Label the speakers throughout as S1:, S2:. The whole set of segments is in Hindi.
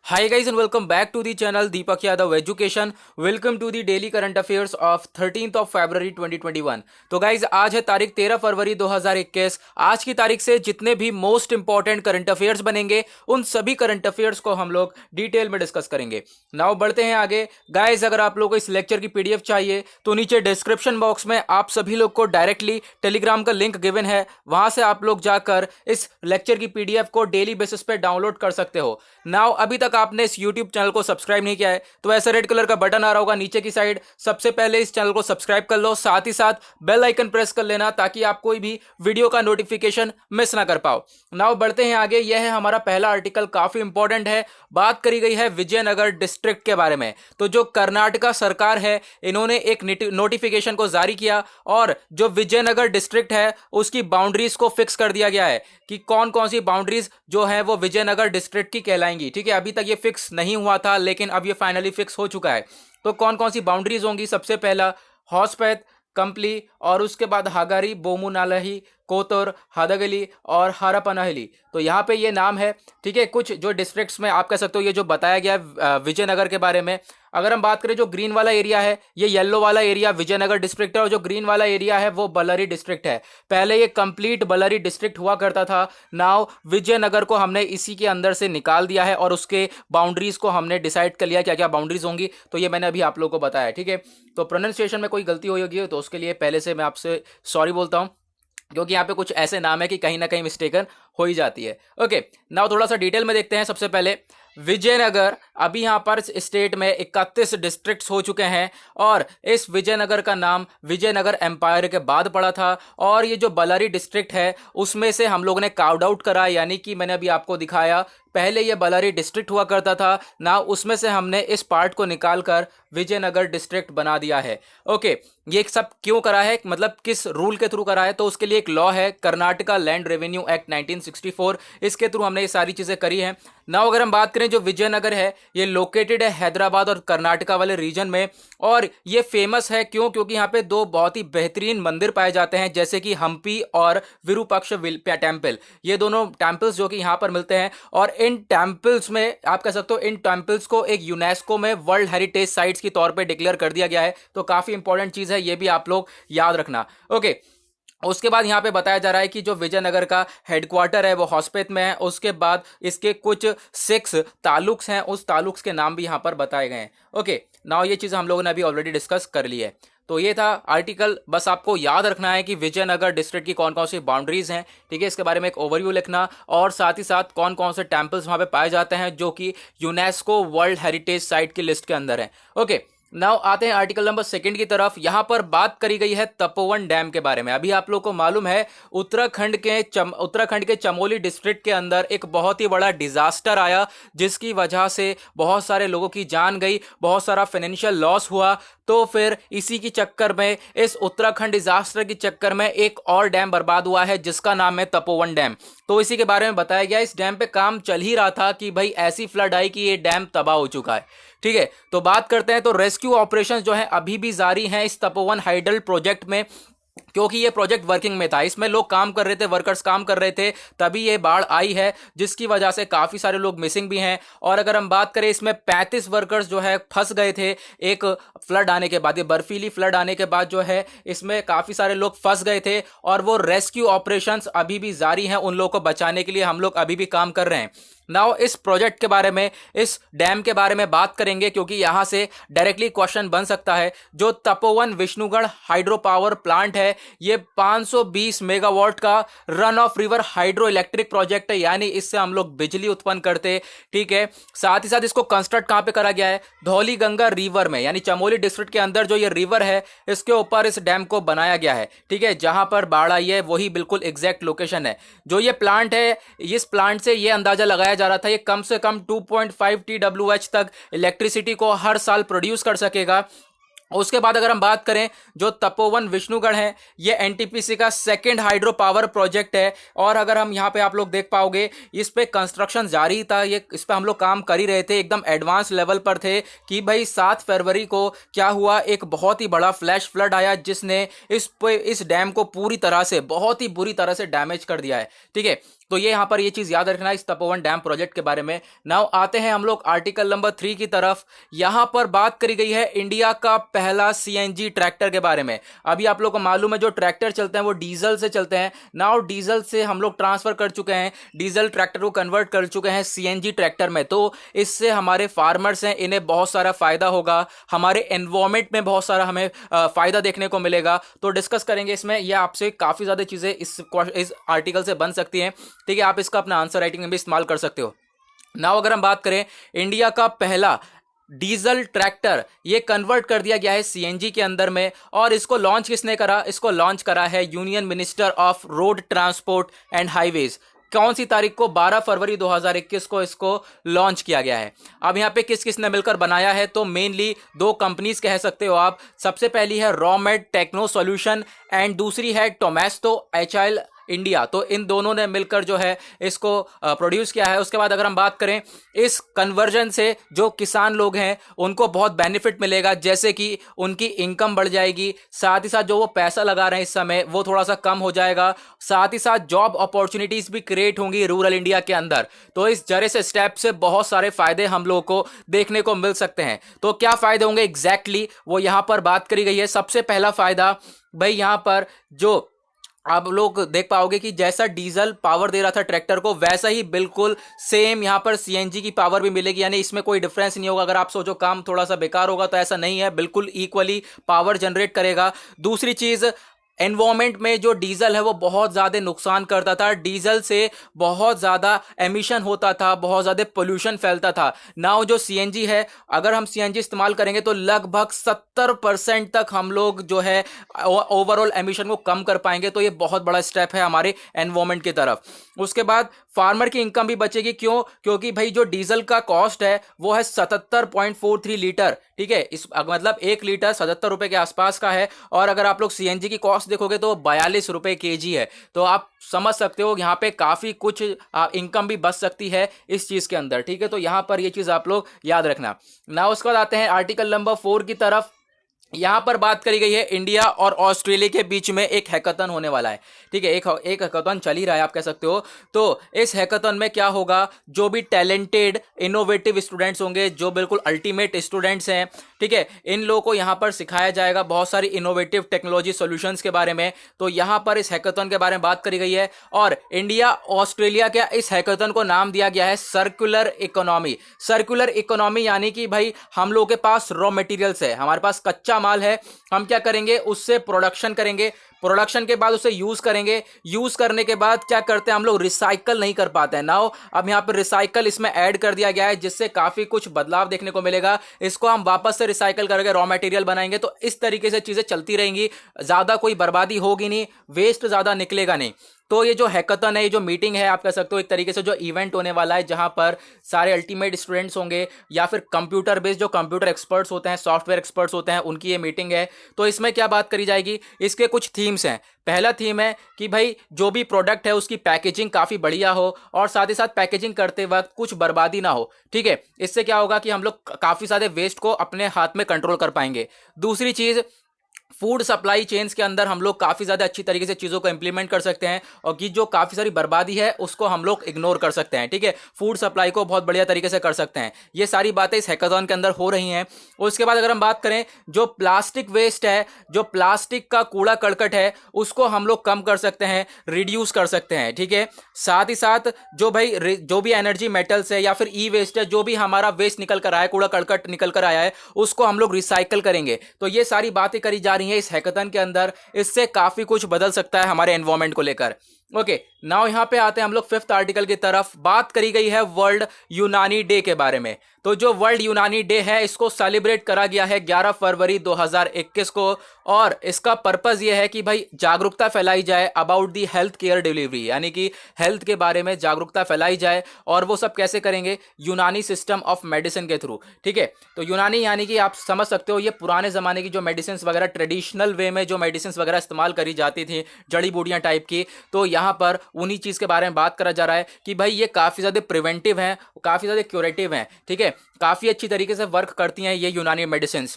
S1: Hi guys and welcome back to the channel Deepak Yadav Education. Welcome to the daily current affairs of 13th of February 2021. तो गाइज आज है तारीख 13 फरवरी 2021। आज की तारीख से जितने भी मोस्ट इंपॉर्टेंट करंट अफेयर्स बनेंगे उन सभी करंट अफेयर्स को हम लोग डिटेल में डिस्कस करेंगे। नाउ बढ़ते हैं आगे। गाइज अगर आप लोगों को इस लेक्चर की पीडीएफ चाहिए तो नीचे डिस्क्रिप्शन बॉक्स में आप सभी लोग को डायरेक्टली टेलीग्राम का लिंक गिवन है, वहां से आप लोग जाकर इस लेक्चर की पीडीएफ को डेली बेसिस पे डाउनलोड कर सकते हो। नाउ अभी तक आपने इस YouTube चैनल को सब्सक्राइब नहीं किया है तो ऐसा रेड कलर का बटन आ रहा होगा नीचे की साइड, सबसे पहले इस चैनल को सब्सक्राइब कर लो, साथ ही साथ बेल आइकन प्रेस कर लेना ताकि आप कोई भी वीडियो का नोटिफिकेशन मिस ना कर पाओ। नाउ बढ़ते हैं आगे। यह है हमारा पहला आर्टिकल, काफी इंपॉर्टेंट है। बात करी गई है विजयनगर डिस्ट्रिक्ट के बारे में। तो जो कर्नाटका सरकार है इन्होंने एक नोटिफिकेशन को जारी किया और जो विजयनगर डिस्ट्रिक्ट है उसकी बाउंड्रीज को फिक्स कर दिया गया है कि कौन कौन सी बाउंड्रीज जो है वो विजयनगर डिस्ट्रिक्ट की कहलाएंगी। ठीक है, अभी तक ये फिक्स नहीं हुआ था लेकिन अब ये फाइनली फिक्स हो चुका है। तो कौन कौन सी बाउंड्रीज होंगी? सबसे पहला हॉसपेट, कंपली और उसके बाद हागारी, बोमुनालही, कोतुर, हदगली और हरपनहली। तो यहाँ पे ये नाम है। ठीक है, कुछ जो डिस्ट्रिक्ट्स में आप कह सकते हो ये जो बताया गया है विजयनगर के बारे में। अगर हम बात करें जो ग्रीन वाला एरिया है, ये येलो वाला एरिया विजयनगर डिस्ट्रिक्ट है और जो ग्रीन वाला एरिया है वो बल्लरी डिस्ट्रिक्ट है। पहले ये कंप्लीट बल्लरी डिस्ट्रिक्ट हुआ करता था। नाउ विजयनगर को हमने इसी के अंदर से निकाल दिया है और उसके बाउंड्रीज को हमने डिसाइड कर लिया क्या क्या बाउंड्रीज होंगी। तो ये मैंने अभी आप लोगों को बताया। ठीक है, तो प्रोनाउंसिएशन में कोई गलती हुई होगी तो उसके लिए पहले से मैं आपसे सॉरी बोलता हूँ, क्योंकि यहाँ पे कुछ ऐसे नाम है कि कहीं ना कहीं मिस्टेकन हो ही जाती है। ओके, नाउ थोड़ा सा डिटेल में देखते हैं। सबसे पहले विजयनगर, अभी यहाँ पर स्टेट में 31 डिस्ट्रिक्ट्स हो चुके हैं और इस विजयनगर का नाम विजयनगर एम्पायर के बाद पड़ा था। और ये जो बल्लरी डिस्ट्रिक्ट है उसमें से हम लोगों ने कार्ड आउट करा, यानी कि मैंने अभी आपको दिखाया पहले ये बल्लरी डिस्ट्रिक्ट हुआ करता था ना, उसमें से हमने इस पार्ट को निकालकर विजयनगर डिस्ट्रिक्ट बना दिया है। ओके, ये सब क्यों करा है, मतलब किस रूल के थ्रू करा है? तो उसके लिए एक लॉ है, कर्नाटका लैंड रेवेन्यू एक्ट 1964, इसके थ्रू हमने ये सारी चीजें करी हैं। नाउ अगर हम बात करें जो विजयनगर है ये लोकेटेड है हैदराबाद और कर्नाटका वाले रीजन में और ये फेमस है क्यों? क्योंकि यहाँ पे दो बहुत ही बेहतरीन मंदिर पाए जाते हैं जैसे कि हम्पी और विरूपाक्ष टेम्पल। ये दोनों टेम्पल्स जो कि यहाँ पर मिलते हैं और इन टेम्पल्स में आप कह सकते हो इन टेम्पल्स को एक यूनेस्को में वर्ल्ड हेरिटेज साइट्स के तौर पे डिक्लेयर कर दिया गया है। तो काफी इंपॉर्टेंट चीज है, ये भी आप लोग याद रखना। ओके, उसके बाद यहाँ पे बताया जा रहा है कि जो विजयनगर का हेडक्वार्टर है वो हॉस्पेट में है। उसके बाद इसके कुछ 6 तालुक्स हैं, उस तालुक्स के नाम भी यहाँ पर बताए गए हैं। ओके, नाउ ये चीज़ हम लोगों ने अभी ऑलरेडी डिस्कस कर ली है। तो ये था आर्टिकल, बस आपको याद रखना है कि विजयनगर डिस्ट्रिक्ट की कौन कौन सी बाउंड्रीज हैं। ठीक है, इसके बारे में एक ओवरव्यू लिखना और साथ ही साथ कौन कौन से टेम्पल्स वहाँ पे पाए जाते हैं जो कि यूनेस्को वर्ल्ड हेरिटेज साइट की लिस्ट के अंदर है। ओके, नाउ आते हैं आर्टिकल नंबर 2 की तरफ। यहां पर बात करी गई है तपोवन डैम के बारे में। अभी आप लोग को मालूम है उत्तराखंड के चमोली डिस्ट्रिक्ट के अंदर एक बहुत ही बड़ा डिजास्टर आया जिसकी वजह से बहुत सारे लोगों की जान गई, बहुत सारा फाइनेंशियल लॉस हुआ। तो फिर इसी की चक्कर में, इस उत्तराखंड डिजास्टर के चक्कर में एक और डैम बर्बाद हुआ है जिसका नाम है तपोवन डैम। तो इसी के बारे में बताया गया। इस डैम पे काम चल ही रहा था कि भाई ऐसी फ्लड आई कि ये डैम तबाह हो चुका है। ठीक है, तो बात करते हैं। तो रेस्क्यू ऑपरेशंस जो है अभी भी जारी हैं इस तपोवन हाइडल प्रोजेक्ट में, क्योंकि ये प्रोजेक्ट वर्किंग में था, इसमें लोग काम कर रहे थे, वर्कर्स काम कर रहे थे, तभी ये बाढ़ आई है जिसकी वजह से काफी सारे लोग मिसिंग भी हैं। और अगर हम बात करें इसमें 35 वर्कर्स जो है फंस गए थे एक फ्लड आने के बाद, ये बर्फीली फ्लड आने के बाद जो है इसमें काफी सारे लोग फंस गए थे और वो रेस्क्यू ऑपरेशंस अभी भी जारी हैं। उन लोगों को बचाने के लिए हम लोग अभी भी काम कर रहे हैं। नाउ इस प्रोजेक्ट के बारे में, इस डैम के बारे में बात करेंगे क्योंकि यहां से डायरेक्टली क्वेश्चन बन सकता है। जो Tapovan Vishnugarh hydro power plant है ये 520 मेगावाट का run of river hydro electric project है, यानी इससे हम लोग बिजली उत्पन्न करते। ठीक है, साथ ही साथ इसको कंस्ट्रक्ट कहां पे करा गया है? धौली गंगा रिवर में, यानी चमोली डिस्ट्रिक्ट के अंदर जो ये रिवर है इसके ऊपर इस डैम को बनाया गया है। ठीक है, जहां पर बाढ़ आई है वही बिल्कुल एग्जैक्ट लोकेशन है। जो ये प्लांट है, इस प्लांट से ये अंदाजा लगाया जा रहा था ये कम से कम 2.5 TWh तक इलेक्ट्रिसिटी को हर साल प्रोड्यूस कर सकेगा। उसके बाद अगर हम बात करें जो तपोवन विष्णुगढ़ है ये एनटीपीसी का सेकंड हाइड्रो पावर प्रोजेक्ट है और अगर हम यहाँ पे आप लोग देख पाओगे इस पे कंस्ट्रक्शन जारी था, ये इस पे हम लोग काम कर ही रहे थे, एकदम एडवांस लेवल पर थे कि भाई 7 फरवरी को क्या हुआ, एक बहुत ही बड़ा फ्लैश फ्लड आया जिसने इस डैम को पूरी तरह से बहुत ही बुरी तरह से डैमेज कर दिया है। ठीक है, तो ये यहाँ पर ये चीज याद रखना इस तपोवन डैम प्रोजेक्ट के बारे में। नाउ आते हैं हम लोग आर्टिकल नंबर 3 की तरफ। यहां पर बात करी गई है इंडिया का पहला सीएनजी ट्रैक्टर के बारे में। अभी आप लोग को मालूम है जो ट्रैक्टर चलते हैं वो डीजल से चलते हैं। नाउ डीजल से हम लोग ट्रांसफर कर चुके हैं, डीजल ट्रैक्टर को कन्वर्ट कर चुके हैं सीएनजी ट्रैक्टर में। तो इससे हमारे फार्मर्स हैं इन्हें बहुत सारा फायदा होगा, हमारे एनवायरमेंट में बहुत सारा हमें फायदा देखने को मिलेगा। तो डिस्कस करेंगे इसमें, यह आपसे काफी ज्यादा चीजें इस आर्टिकल से बन सकती हैं। ठीक है, आप इसका अपना आंसर राइटिंग में भी इस्तेमाल कर सकते हो। नाउ अगर हम बात करें इंडिया का पहला डीजल ट्रैक्टर, ये कन्वर्ट कर दिया गया है सीएनजी के अंदर में, और इसको लॉन्च किसने करा? इसको लॉन्च करा है union minister of road transport and highways. कौन सी तारीख को? 12 फरवरी 2021 को इसको लॉन्च किया गया है। अब यहाँ पे किस किस ने मिलकर बनाया है? तो मेनली दो कंपनीज कह सकते हो आप। सबसे पहली है रॉमेड टेक्नो सॉल्यूशन एंड दूसरी है टोमेस्टो एचाइल इंडिया। तो इन दोनों ने मिलकर जो है इसको प्रोड्यूस किया है। उसके बाद अगर हम बात करें इस कन्वर्जन से जो किसान लोग हैं उनको बहुत बेनिफिट मिलेगा, जैसे कि उनकी इनकम बढ़ जाएगी, साथ ही साथ जो वो पैसा लगा रहे हैं इस समय वो थोड़ा सा कम हो जाएगा, साथ ही साथ जॉब अपॉर्चुनिटीज भी क्रिएट होंगी रूरल इंडिया के अंदर। तो इस जरे से स्टेप से बहुत सारे फायदे हम लोगों को देखने को मिल सकते हैं। तो क्या फायदे होंगे एग्जैक्टली वो यहां पर बात करी गई है। सबसे पहला फायदा भाई यहां पर जो आप लोग देख पाओगे कि जैसा डीजल पावर दे रहा था ट्रैक्टर को, वैसा ही बिल्कुल सेम यहां पर सीएनजी की पावर भी मिलेगी। यानी इसमें कोई डिफरेंस नहीं होगा। अगर आप सोचो काम थोड़ा सा बेकार होगा तो ऐसा नहीं है, बिल्कुल इक्वली पावर जनरेट करेगा। दूसरी चीज, एनवायरमेंट में जो डीजल है वो बहुत ज़्यादा नुकसान करता था। डीजल से बहुत ज़्यादा एमिशन होता था, बहुत ज़्यादा पोल्यूशन फैलता था। नाउ जो सीएनजी है, अगर हम सीएनजी इस्तेमाल करेंगे तो लगभग 70% तक हम लोग जो है ओवरऑल एमिशन को कम कर पाएंगे। तो ये बहुत बड़ा स्टेप है हमारे एनवायरमेंट की तरफ। उसके बाद फार्मर की इनकम भी बचेगी। क्यों? क्योंकि भाई जो डीजल का कॉस्ट है वो है 77.43 लीटर। ठीक है, इस मतलब 1 लीटर 77 रुपए के आसपास का है। और अगर आप लोग सीएनजी की कॉस्ट देखोगे तो 42 रुपए केजी है। तो आप समझ सकते हो यहाँ पे काफी कुछ इनकम भी बच सकती है इस चीज के अंदर। ठीक है, तो यहाँ पर ये चीज आप लोग याद रखना ना। उसके बाद आते हैं आर्टिकल नंबर 4 की तरफ। यहां पर बात करी गई है इंडिया और ऑस्ट्रेलिया के बीच में एक हैकाथन होने वाला है। ठीक है, एक हैकाथन चल ही रहा है आप कह सकते हो। तो इस हैकाथन में क्या होगा, जो भी टैलेंटेड इनोवेटिव स्टूडेंट्स होंगे, जो बिल्कुल अल्टीमेट स्टूडेंट्स हैं, ठीक है, इन लोगों को यहां पर सिखाया जाएगा बहुत सारी इनोवेटिव टेक्नोलॉजी सॉल्यूशंस के बारे में। तो यहां पर इस हैकाथन के बारे में बात करी गई है। और इंडिया ऑस्ट्रेलिया के इस हैकाथन को नाम दिया गया है सर्कुलर इकोनॉमी। सर्कुलर इकोनॉमी यानी कि भाई हम लोगों के पास रॉ मटेरियल्स है, हमारे पास कच्चा माल है, हम क्या करेंगे उससे प्रोडक्शन करेंगे, प्रोडक्शन के बाद उसे यूज करेंगे, यूज करने के बाद क्या करते हैं हम लोग रिसाइकल नहीं कर पाते हैं। नाउ अब यहां पर रिसाइकल इसमें ऐड कर दिया गया है, जिससे काफी कुछ बदलाव देखने को मिलेगा। इसको हम वापस से रिसाइकल करके रॉ मटेरियल बनाएंगे। तो इस तरीके से चीजें चलती रहेंगी, ज्यादा कोई बर्बादी होगी नहीं, वेस्ट ज्यादा निकलेगा नहीं। तो ये जो हैकाथन है, ये जो मीटिंग है आप कह सकते हो एक तरीके से जो इवेंट होने वाला है, जहां पर सारे अल्टीमेट स्टूडेंट्स होंगे या फिर कंप्यूटर बेस्ड जो कंप्यूटर एक्सपर्ट्स होते हैं, सॉफ्टवेयर एक्सपर्ट्स होते हैं, उनकी ये मीटिंग है। तो इसमें क्या बात करी जाएगी, इसके कुछ थीम्स हैं। पहला थीम है कि भाई जो भी प्रोडक्ट है उसकी पैकेजिंग काफी बढ़िया हो और साथ ही साथ पैकेजिंग करते वक्त कुछ बर्बादी ना हो। ठीक है, इससे क्या होगा कि हम लोग काफी सारे वेस्ट को अपने हाथ में कंट्रोल कर पाएंगे। दूसरी चीज, फूड सप्लाई चेन्स के अंदर हम लोग काफ़ी ज़्यादा अच्छी तरीके से चीज़ों को इंप्लीमेंट कर सकते हैं और कि जो काफ़ी सारी बर्बादी है उसको हम लोग इग्नोर कर सकते हैं। ठीक है, फूड सप्लाई को बहुत बढ़िया तरीके से कर सकते हैं। ये सारी बातें इस हैकाथन के अंदर हो रही हैं। उसके बाद अगर हम बात करें जो प्लास्टिक वेस्ट है, जो प्लास्टिक का कूड़ा करकट है, उसको हम लोग कम कर सकते हैं, रिड्यूस कर सकते हैं। ठीक है, साथ ही साथ जो भाई जो भी एनर्जी मेटल्स है या फिर ई वेस्ट है, जो भी हमारा वेस्ट निकल कर आया है, कूड़ा करकट निकल कर आया है, उसको हम लोग रिसाइकल करेंगे। तो ये सारी बातें करी जा रही है इस हैकाथन के अंदर। इससे काफी कुछ बदल सकता है हमारे एनवायरमेंट को लेकर। ओके, नाउ यहां पे आते हैं हम लोग 5th आर्टिकल की तरफ। बात करी गई है वर्ल्ड यूनानी डे के बारे में। तो जो वर्ल्ड यूनानी डे है इसको सेलिब्रेट करा गया है 11 फरवरी 2021 को और इसका पर्पस ये है कि भाई जागरूकता फैलाई जाए about the health care delivery, यानी कि हेल्थ के बारे में जागरूकता फैलाई जाए। और वो सब कैसे करेंगे, यूनानी सिस्टम ऑफ मेडिसिन के थ्रू। ठीक है, तो यूनानी यानी कि आप समझ सकते हो ये पुराने जमाने की जो मेडिसिन वगैरह ट्रेडिशनल वे में जो मेडिसिन वगैरह इस्तेमाल करी जाती थी, जड़ी बूटियां टाइप की, तो यहाँ पर उन्हीं चीज के बारे में बात करा जा रहा है कि भाई ये काफी ज्यादा प्रिवेंटिव हैं, काफी ज्यादा क्यूरेटिव हैं। ठीक है, काफी अच्छी तरीके से वर्क करती हैं ये यूनानी मेडिसिन।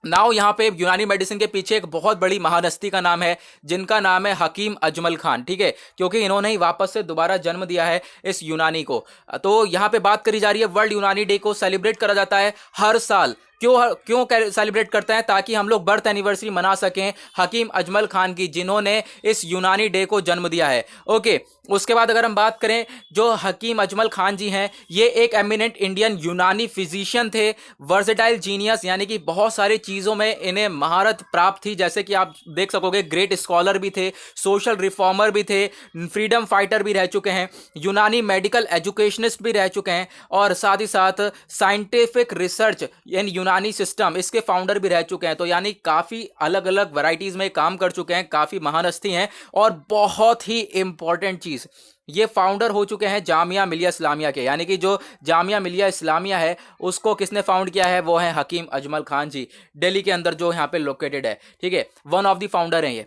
S1: नाउ यहाँ पे यूनानी मेडिसिन के पीछे एक बहुत बड़ी महान हस्ती का नाम है, जिनका नाम है हकीम अजमल खान, ठीक है, क्योंकि इन्होंने ही वापस से दोबारा जन्म दिया है इस यूनानी को। तो यहाँ पे बात करी जा रही है, वर्ल्ड यूनानी डे को सेलिब्रेट करा जाता है हर साल। क्यों सेलिब्रेट करते हैं? ताकि हम लोग बर्थ एनिवर्सरी मना सकें हकीम अजमल खान की, जिन्होंने इस यूनानी डे को जन्म दिया है। ओके, उसके बाद अगर हम बात करें, जो हकीम अजमल खान जी हैं, ये एक एमिनेंट इंडियन यूनानी फिजिशियन थे, वर्सेटाइल जीनियस, यानी कि बहुत सारी चीज़ों में इन्हें महारत प्राप्त थी। जैसे कि आप देख सकोगे, ग्रेट स्कॉलर भी थे, सोशल रिफॉर्मर भी थे, फ्रीडम फाइटर भी रह चुके हैं, यूनानी मेडिकल एजुकेशनिस्ट भी रह चुके हैं, और साथ ही साथ साइंटिफिक रिसर्च इन यूनानी सिस्टम, इसके फाउंडर भी रह चुके हैं। तो यानी काफ़ी अलग अलग वैरायटीज़ में काम कर चुके हैं, काफ़ी महान हस्ती हैं। और बहुत ही इंपॉर्टेंट चीज़, ये फाउंडर हो चुके हैं जामिया मिलिया इस्लामिया के, यानी कि जो जामिया मिलिया इस्लामिया है, उसको किसने फाउंड किया है? वो है हकीम अजमल खान जी, दिल्ली के अंदर जो यहाँ पे लोकेटेड है, ठीक है, वन ऑफ द फाउंडर हैं ये।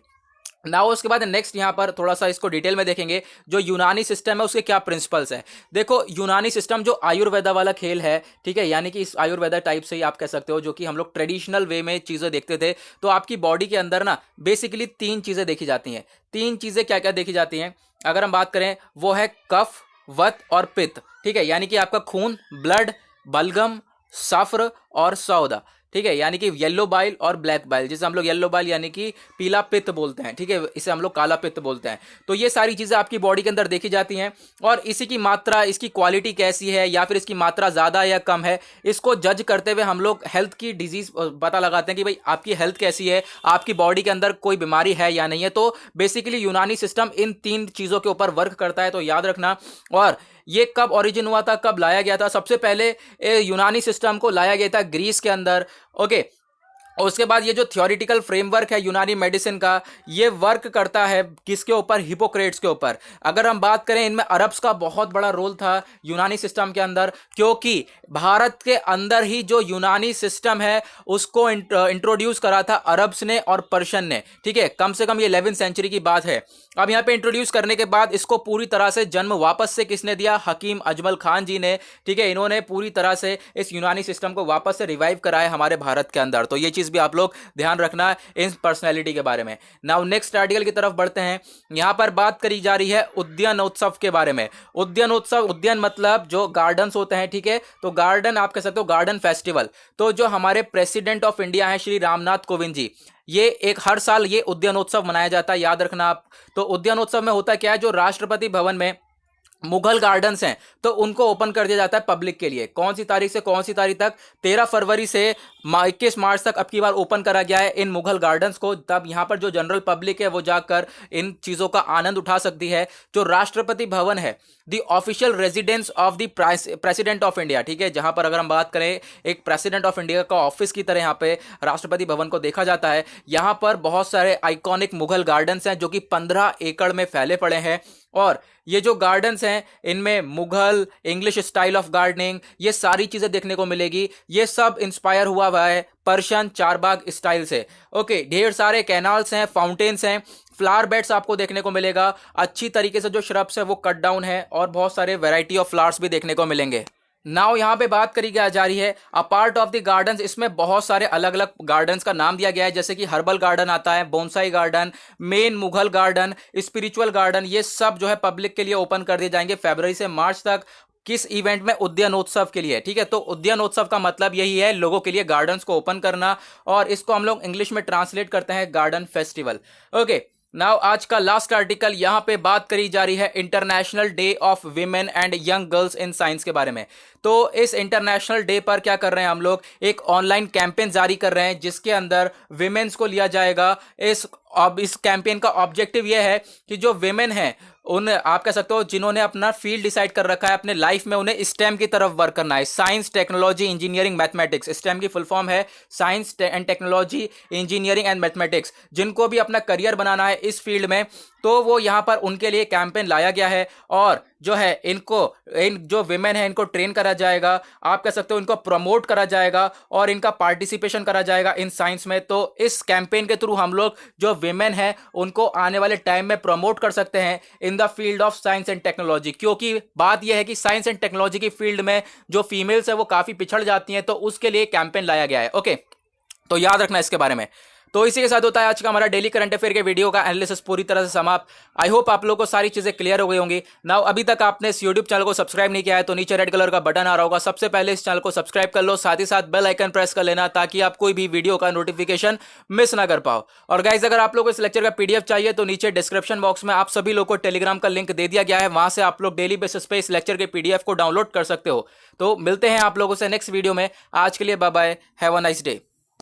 S1: ना उसके बाद नेक्स्ट यहाँ पर थोड़ा सा इसको डिटेल में देखेंगे, जो यूनानी सिस्टम है उसके क्या प्रिंसिपल्स है। देखो, यूनानी सिस्टम जो आयुर्वेदा वाला खेल है, ठीक है, यानी कि इस आयुर्वेदा टाइप से ही आप कह सकते हो, जो कि हम लोग ट्रेडिशनल वे में चीज़ें देखते थे। तो आपकी बॉडी के अंदर ना बेसिकली 3 चीज़ें देखी जाती हैं। 3 चीज़ें क्या क्या देखी जाती हैं अगर हम बात करें? वो है कफ, वत और पित्त, ठीक है, यानी कि आपका खून, ब्लड, बलगम, सफ्र और सौदा, ठीक है, यानी कि येलो बाइल और ब्लैक बाइल, जिसे हम लोग येलो बाइल यानी कि पीला पित्त बोलते हैं, ठीक है, इसे हम लोग काला पित्त बोलते हैं। तो ये सारी चीज़ें आपकी बॉडी के अंदर देखी जाती हैं, और इसी की मात्रा, इसकी क्वालिटी कैसी है, या फिर इसकी मात्रा ज़्यादा या कम है, इसको जज करते हुए हम लोग हेल्थ की डिजीज़ पता लगाते हैं कि भाई आपकी हेल्थ कैसी है, आपकी बॉडी के अंदर कोई बीमारी है या नहीं है। तो बेसिकली यूनानी सिस्टम इन 3 चीज़ों के ऊपर वर्क करता है, तो याद रखना। और ये कब ओरिजिन हुआ था, कब लाया गया था? सबसे पहले यूनानी सिस्टम को लाया गया था ग्रीस के अंदर। ओके, और उसके बाद ये जो थियोरिटिकल फ्रेमवर्क है यूनानी मेडिसिन का, ये वर्क करता है किसके ऊपर? हिपोक्रेट्स के ऊपर। अगर हम बात करें, इनमें अरब्स का बहुत बड़ा रोल था यूनानी सिस्टम के अंदर, क्योंकि भारत के अंदर ही जो यूनानी सिस्टम है उसको इंट्रोड्यूस करा था अरब्स ने और पर्शियन ने, ठीक है, कम से कम ये 11वीं सेंचुरी की बात है। अब यहाँ पे इंट्रोड्यूस करने के बाद इसको पूरी तरह से जन्म वापस से किसने दिया? हकीम अजमल खान जी ने, ठीक है, इन्होंने पूरी तरह से इस यूनानी सिस्टम को वापस से रिवाइव कराया हमारे भारत के अंदर। तो ये चीज़ भी आप लोग ध्यान रखना इन पर्सनैलिटी के बारे में। नाउ नेक्स्ट आर्टिकल की तरफ बढ़ते हैं। यहाँ पर बात करी जा रही है उद्यानोत्सव के बारे में। उद्यानोत्सव, उद्यान मतलब जो गार्डन्स होते हैं, ठीक है, तो गार्डन आप कह सकते हो गार्डन फेस्टिवल। तो जो हमारे प्रेसिडेंट ऑफ इंडिया हैं श्री रामनाथ कोविंद जी, ये एक हर साल ये उद्यानोत्सव मनाया जाता है, याद रखना आप। तो उद्यानोत्सव में होता क्या है, जो राष्ट्रपति भवन में मुगल गार्डन्स हैं, तो उनको ओपन कर दिया जाता है पब्लिक के लिए। कौन सी तारीख से कौन सी तारीख तक? 13 फरवरी से 21 मार्च तक अब की बार ओपन करा गया है इन मुगल गार्डन्स को। तब यहाँ पर जो जनरल पब्लिक है वो जाकर इन चीज़ों का आनंद उठा सकती है। जो राष्ट्रपति भवन है, the official residence of the president of India, ठीक है, जहाँ पर अगर हम बात करें एक प्रेसिडेंट ऑफ इंडिया का ऑफिस की तरह यहाँ पे राष्ट्रपति भवन को देखा जाता है। यहाँ पर बहुत सारे आइकॉनिक मुगल गार्डन्स हैं जो कि 15 एकड़ में फैले पड़े हैं। और ये जो गार्डन्स हैं, इनमें Mughal, English style of gardening, ये सारी चीज़ें देखने को मिलेगी। ये सब इंस्पायर हुआ हुआ है पर्शियन चारबाग स्टाइल से। ओके, ढेर सारे कैनाल्स हैं, फाउंटेन्स हैं, फ्लावर बेड्स आपको देखने को मिलेगा। अच्छी तरीके से जो श्रब्स है वो कट डाउन है, और बहुत सारे वैरायटी ऑफ फ्लावर्स भी देखने को मिलेंगे। नाउ यहाँ पे बात करी जा रही है a part of the gardens. इसमें बहुत सारे अलग अलग गार्डन्स का नाम दिया गया है, जैसे कि हर्बल गार्डन आता है, bonsai garden, main Mughal garden, spiritual garden. ये सब जो है पब्लिक के लिए ओपन कर दिए जाएंगे फरवरी से मार्च तक। किस इवेंट में? उद्यानोत्सव के लिए, ठीक है। तो उद्यानोत्सव का मतलब यही है, लोगों के लिए गार्डन्स को ओपन करना, और इसको हम लोग इंग्लिश में ट्रांसलेट करते हैं गार्डन फेस्टिवल। ओके, नाउ आज का लास्ट आर्टिकल, यहां पे बात करी जा रही है international day of women and young girls in science के बारे में। तो इस इंटरनेशनल डे पर क्या कर रहे हैं हम लोग? एक ऑनलाइन कैंपेन जारी कर रहे हैं, जिसके अंदर विमेन्स को लिया जाएगा। इस कैंपेन का ऑब्जेक्टिव यह है कि जो विमेन हैं, उन आप कह सकते हो जिन्होंने अपना फील्ड डिसाइड कर रखा है अपने लाइफ में, उन्हें स्टेम की तरफ वर्क करना है। Science, technology, engineering, mathematics. Stem की फुल फॉर्म है science and technology, engineering and mathematics. जिनको भी अपना करियर बनाना है इस फील्ड में, तो वो यहाँ पर उनके लिए कैंपेन लाया गया है। और जो है इन जो विमेन है, इनको ट्रेन करा जाएगा, आप कह सकते हो इनको प्रमोट करा जाएगा, और इनका पार्टिसिपेशन करा जाएगा इन साइंस में। तो इस कैंपेन के थ्रू हम लोग जो विमेन है उनको आने वाले टाइम में प्रमोट कर सकते हैं in the field of science and technology. क्योंकि बात यह है कि साइंस एंड टेक्नोलॉजी की फील्ड में जो फीमेल्स है वो काफ़ी पिछड़ जाती हैं, तो उसके लिए कैंपेन लाया गया है। ओके, तो याद रखना इसके बारे में। तो इसी के साथ होता है आज का हमारा डेली करंट अफेयर के वीडियो का एनालिसिस पूरी तरह से समाप्त। आई होप आप लोगों को सारी चीजें क्लियर हो गई होंगी। नाउ अभी तक आपने इस यूट्यूब चैनल को सब्सक्राइब नहीं किया है तो नीचे रेड कलर का बटन आ रहा होगा, सबसे पहले इस चैनल को सब्सक्राइब कर लो, साथ ही साथ बेल आइकन प्रेस कर लेना ताकि आप कोई भी वीडियो का नोटिफिकेशन मिस ना कर पाओ। और गाइज अगर आप लोग को इस लेक्चर का पीडीएफ चाहिए तो नीचे डिस्क्रिप्शन बॉक्स में आप सभी लोग को टेलीग्राम का लिंक दे दिया गया है, वहां से आप लोग डेली बेसिस पे इस लेक्चर के पीडीएफ को डाउनलोड कर सकते हो। तो मिलते हैं आप लोगों से नेक्स्ट वीडियो में। आज के लिए bye bye, have a nice day.